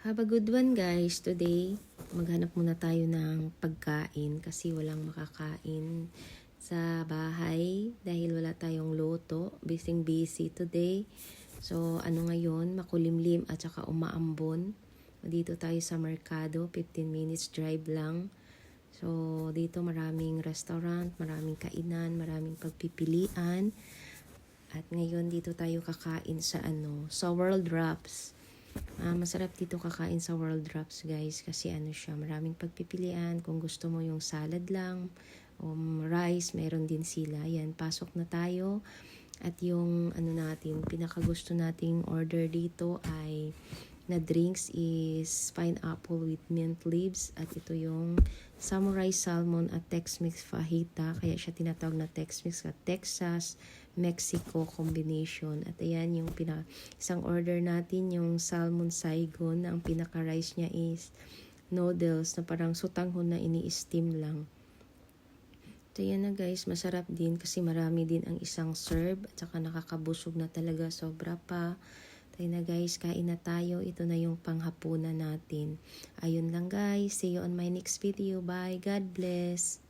Have a good one guys. Today, maghanap muna tayo ng pagkain kasi walang makakain sa bahay dahil wala tayong luto. Busy today. So, ngayon, makulimlim at saka umaambon. Dito tayo sa Mercado, 15 minutes drive lang. So, dito maraming restaurant, maraming kainan, maraming pagpipilian. At ngayon, dito tayo kakain sa World Wraps. Masarap dito kakain sa World Wraps guys kasi siya, maraming pagpipilian. Kung gusto mo yung salad lang o rice, meron din sila. Yan, pasok na tayo. At yung natin, pinakagusto nating order dito ay na drinks is pineapple with mint leaves. At ito yung samurai salmon at Tex-Mex fajita. Kaya siya tinatawag na Tex-Mex at Texas Mexico combination. At ayan yung isang order natin, yung salmon saigon. Ang pinaka-rice niya is noodles na parang sutanghon na ini-steam lang. So yan na guys, masarap din kasi marami din ang isang serve at saka nakakabusog na talaga, sobra pa. Tayo na guys, kain na tayo. Ito na yung panghapunan natin. Ayun lang guys, see you on my next video. Bye, God bless.